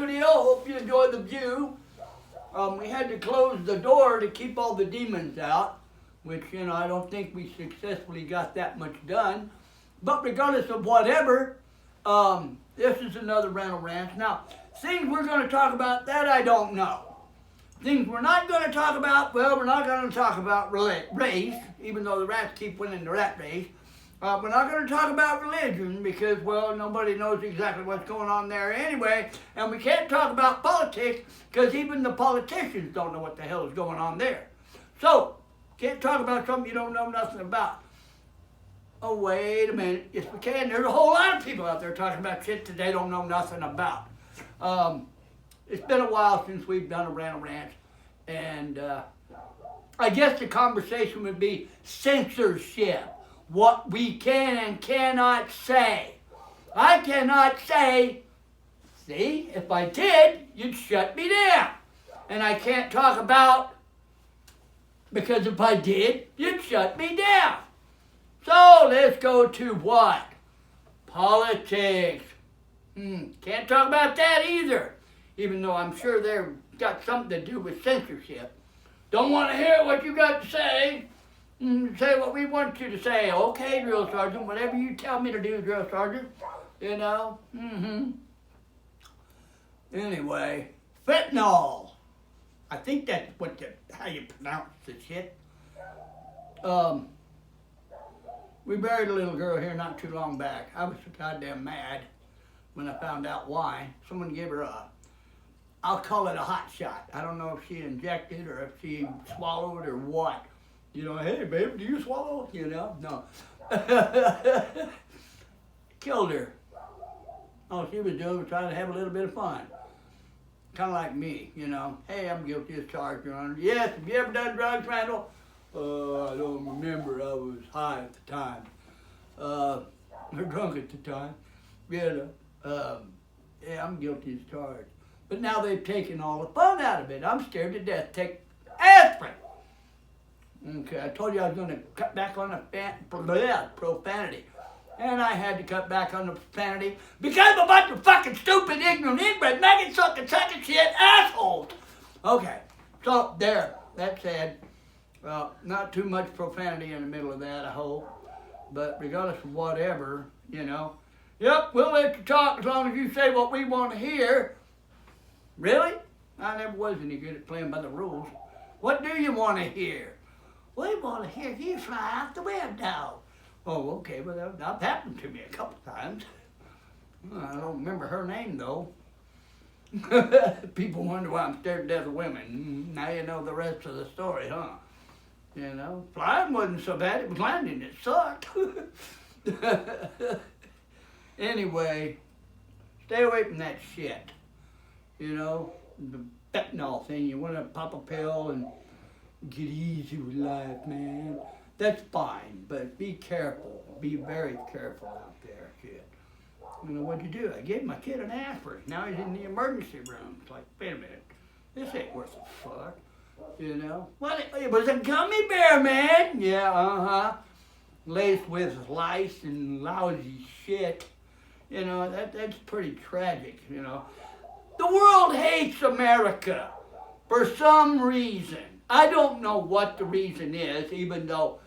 studio. Hope you enjoyed the view. We had to close the door to keep all the demons out, which, I don't think we successfully got that much done. But regardless of whatever, this is another Randall Rant. Now, things we're going to talk about, that I don't know. Things we're not going to talk about, well, we're not going to talk about race, even though the rats keep winning the rat race. We're not going to talk about religion because, well, nobody knows exactly what's going on there anyway. And we can't talk about politics because even the politicians don't know what the hell is going on there. So, can't talk about something you don't know nothing about. Oh, wait a minute. Yes, we can. There's a whole lot of people out there talking about shit that they don't know nothing about. It's been a while since we've done a Randall Rant, and I guess the conversation would be censorship. What we can and cannot say. I cannot say, see, if I did, you'd shut me down. And I can't talk about, because if I did, you'd shut me down. So let's go to what? Politics. Can't talk about that either, even though I'm sure they've got something to do with censorship. Don't want to hear what you got to say. Say what we want you to say. Okay, drill sergeant, whatever you tell me to do, drill sergeant. Anyway, fentanyl. I think that's how you pronounce the shit. We buried a little girl here not too long back. I was so goddamn mad when I found out why. Someone gave her I'll call it a hot shot. I don't know if she injected or if she swallowed or what. Hey babe, do you swallow? No. Killed her. All she was doing was trying to have a little bit of fun. Kind of like me, Hey, I'm guilty as charged, Your Honor. Yes, have you ever done drugs, Randall? I don't remember. I was high at the time. Or drunk at the time. Yeah, I'm guilty as charged. But now they've taken all the fun out of it. I'm scared to death to take aspirin. Okay, I told you I was going to cut back on the profanity. And I had to cut back on the profanity because of a bunch of fucking stupid, ignorant, inbred, maggot sucking shit assholes. Okay, so there, that said, not too much profanity in the middle of that, I hope. But regardless of whatever, yep, we'll let you talk as long as you say what we want to hear. Really? I never was any good at playing by the rules. What do you want to hear? We want to hear you fly out the window. Oh, okay, well, that's happened to me a couple times. I don't remember her name, though. People wonder why I'm scared to death of women. Now you know the rest of the story, huh? Flying wasn't so bad. It was landing that sucked. Anyway, stay away from that shit. The fentanyl thing. You want to pop a pill and get easy with life, man. That's fine, but be careful. Be very careful out there, kid. What'd you do? I gave my kid an aspirin. Now he's in the emergency room. It's like, wait a minute. This ain't worth a fuck. What? It was a gummy bear, man. Yeah, laced with lice and lousy shit. That's pretty tragic, The world hates America for some reason. I don't know what the reason is, even though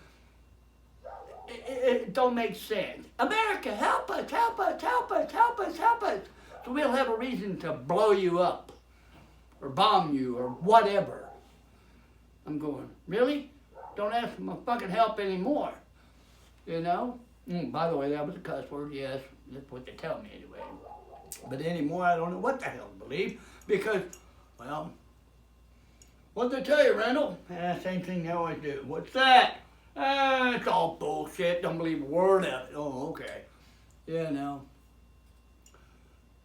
it don't make sense. America, help us, help us, help us, help us, help us. So we'll have a reason to blow you up or bomb you or whatever. I'm going, really? Don't ask for my fucking help anymore. By the way, that was a cuss word, yes. That's what they tell me anyway. But anymore, I don't know what the hell to believe because, well, what'd they tell you, Randall? Same thing they always do. What's that? It's all bullshit. Don't believe a word of it. Oh, okay.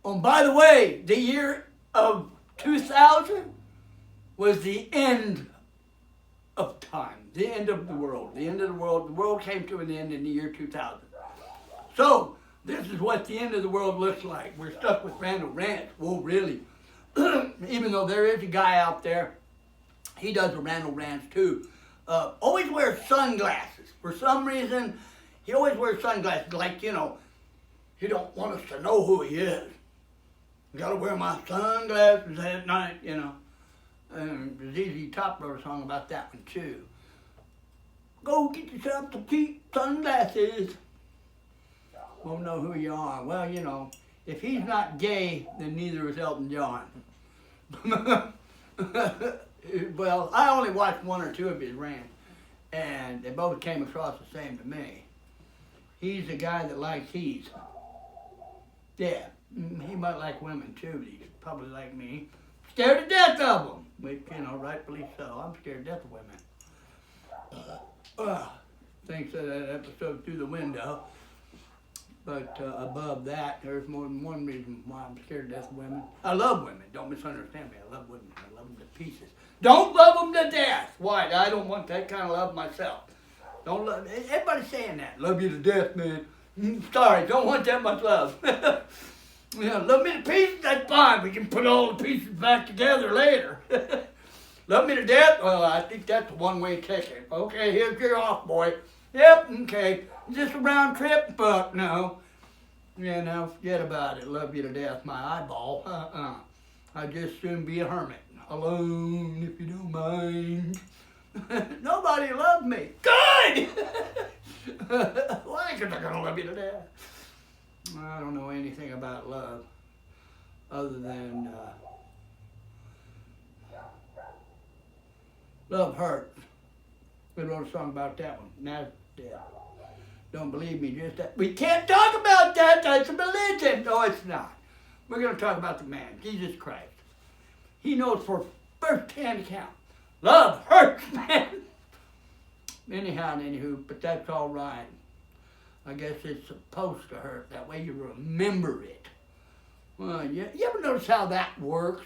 Oh, by the way, the year of 2000 was the end of time. The end of the world. The end of the world. The world came to an end in the year 2000. So, this is what the end of the world looks like. We're stuck with Randall Rants. Whoa, really? Even though there is a guy out there, he does the Randall Rants too. Always wears sunglasses. For some reason, he always wears sunglasses. Like, he don't want us to know who he is. Gotta wear my sunglasses at night, you know. And ZZ Top wrote a song about that one too. Go get yourself some cheap sunglasses. Won't know who you are. Well, you know, if he's not gay, then neither is Elton John. Well, I only watched one or two of his rants, and they both came across the same to me. He's a guy that likes he's. Yeah, he might like women too, but he's probably like me. Scared to death of them, which, you know, rightfully so. I'm scared to death of women. Thanks to that episode Through the Window. But above that, there's more than one reason why I'm scared to death of women. I love women. Don't misunderstand me. I love women. I love them to pieces. Don't love them to death. Why? I don't want that kind of love myself. Don't love. Everybody's saying that. Love you to death, man. Sorry, don't want that much love. You know, love me to pieces, that's fine. We can put all the pieces back together later. Love me to death? Well, I think that's a one-way ticket. Okay, here's your off, boy. Yep, okay. Is this a round trip? Fuck, no. Yeah, now forget about it. Love you to death, my eyeball. I'd just soon be a hermit. Alone, if you don't mind. Nobody loved me. Good! Why? Because they're going to love you to death. I don't know anything about love other than love hurts. We wrote a song about that one. Now it's dead. Don't believe me, just that. We can't talk about that. That's a religion. No, it's not. We're going to talk about the man, Jesus Christ. He knows for first-hand account. Love hurts, man. Anyhow and anywho, but that's all right. I guess it's supposed to hurt. That way you remember it. Well, you ever notice how that works?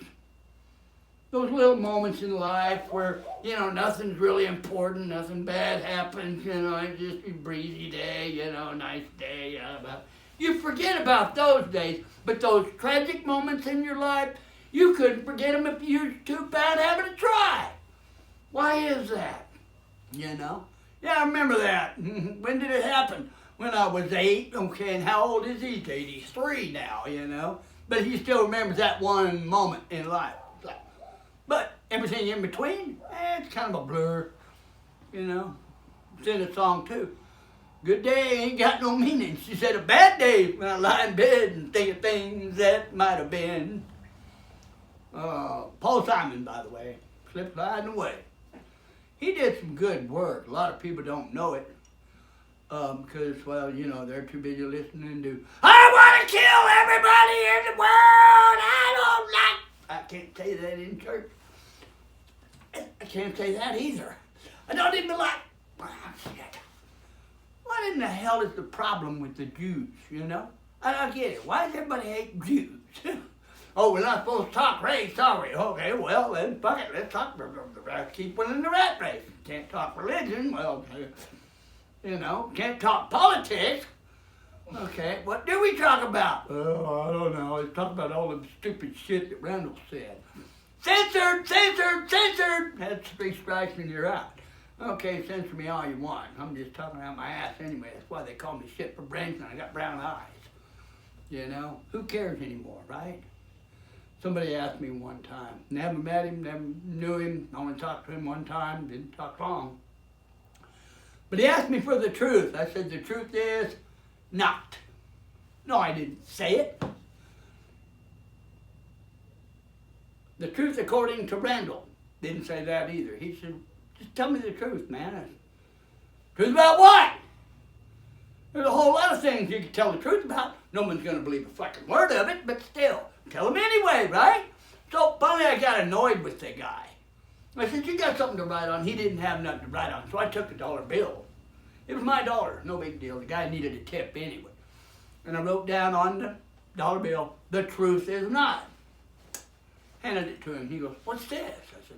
Those little moments in life where, you know, nothing's really important, nothing bad happens, you know, it's just a breezy day, you know, nice day. You forget about those days, but those tragic moments in your life, you couldn't forget them if you were too bad having to try. Why is that? You know? Yeah, I remember that. When did it happen? When I was 8, okay, and how old is he? 83 now, you know? But he still remembers that one moment in life. But everything in between, it's kind of a blur, you know? It's in a song, too. Good day ain't got no meaning. She said a bad day when I lie in bed and think of things that might have been. Paul Simon, by the way, slipped sliding away. He did some good work. A lot of people don't know it. Because, well, you know, they're too busy listening to, I want to kill everybody in the world, I don't like. I can't say that in church. I can't say that either. I don't even like. What in the hell is the problem with the Jews, you know? I don't get it. Why does everybody hate Jews? Oh, we're not supposed to talk race, are we? Okay, well, then, fuck it. Let's talk. Keep one in the rat race. Can't talk religion. Well, you know, can't talk politics. Okay, what do we talk about? Oh, I don't know. Let's talk about all the stupid shit that Randall said. Censored, censored, censored. That's 3 strikes and you're out. Okay, censor me all you want. I'm just talking out my ass anyway. That's why they call me shit for brains and I got brown eyes. You know, who cares anymore, right? Somebody asked me one time. Never met him, never knew him. Only talked to him one time, didn't talk long. But he asked me for the truth. I said, the truth is not. No, I didn't say it. The truth according to Randall. Didn't say that either. He said, just tell me the truth, man. Truth about what? There's a whole lot of things you can tell the truth about. No one's going to believe a fucking word of it, but still, tell them anyway, right? So finally I got annoyed with the guy. I said, you got something to write on? He didn't have nothing to write on, so I took a dollar bill. It was my dollar, no big deal. The guy needed a tip anyway. And I wrote down on the dollar bill, the truth is not. Handed it to him. He goes, what's this? I said,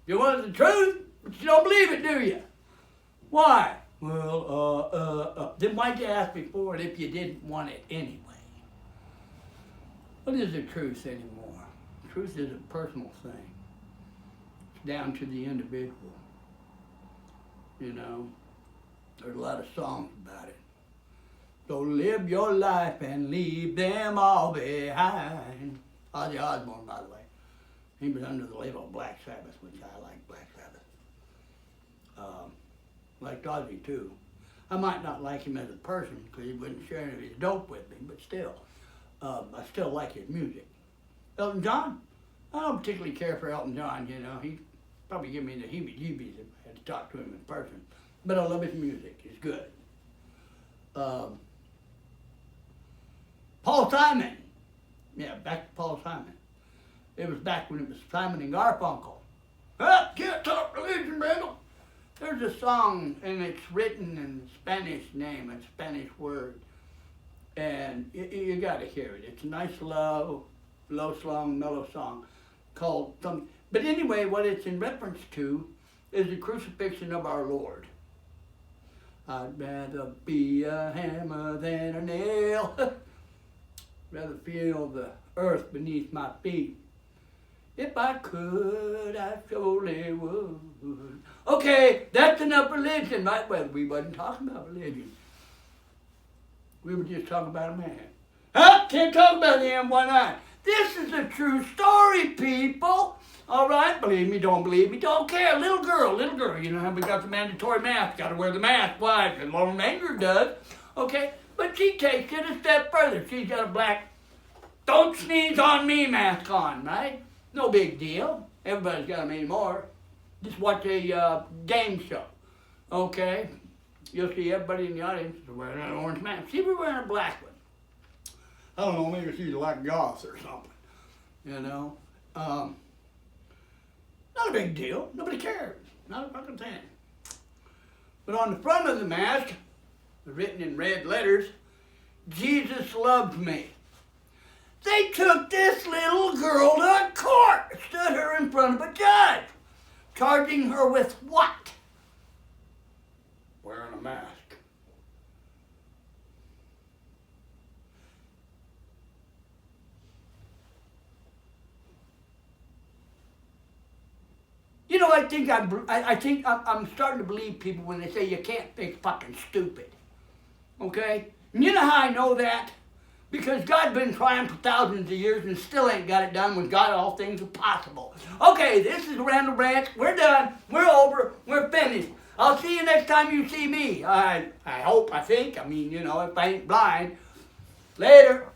you want the truth, but you don't believe it, do you? Why? Well, then why'd you ask me for it if you didn't want it anyway? What is the truth anymore? Truth is a personal thing. It's down to the individual. You know, there's a lot of songs about it. So live your life and leave them all behind. Ozzy Osbourne, by the way. He was under the label of Black Sabbath, which I like Black Sabbath. Liked Ozzy too. I might not like him as a person because he wouldn't share any of his dope with me, but still, I still like his music. Elton John? I don't particularly care for Elton John, you know. He probably give me the heebie-jeebies if I had to talk to him in person. But I love his music. It's good. Paul Simon. Yeah, back to Paul Simon. It was back when it was Simon and Garfunkel. Can't talk religion, Randall. There's a song, and it's written in Spanish name, a Spanish word. And you got to hear it. It's a nice, low song, mellow song called something. But anyway, what it's in reference to is the crucifixion of our Lord. I'd rather be a hammer than a nail. Rather feel the earth beneath my feet. If I could, I surely would. Okay, that's enough religion, right? Well, we wasn't talking about religion. We were just talking about a man. Can't talk about him, why not? This is a true story, people. All right, believe me, don't believe me, don't care. Little girl, you know how we got the mandatory mask. Got to wear the mask. Why? Because Lone Ranger does. Okay, but she takes it a step further. She's got a black, don't sneeze on me mask on, right? No big deal. Everybody's got them anymore. Just watch a game show, okay? You'll see everybody in the audience is wearing an orange mask. She was wearing a black one. I don't know, maybe she's like goth or something, you know? Not a big deal. Nobody cares. Not a fucking thing. But on the front of the mask, written in red letters, Jesus loves me. They took this little girl to court, stood her in front of a judge, charging her with what? Wearing a mask. You know, I think I'm starting to believe people when they say you can't fix fucking stupid. Okay? And you know how I know that? Because God's been trying for thousands of years and still ain't got it done. With God, all things are possible. Okay, this is Randall Ranch. We're done. We're over. We're finished. I'll see you next time you see me. I hope, I think. I mean, you know, if I ain't blind. Later.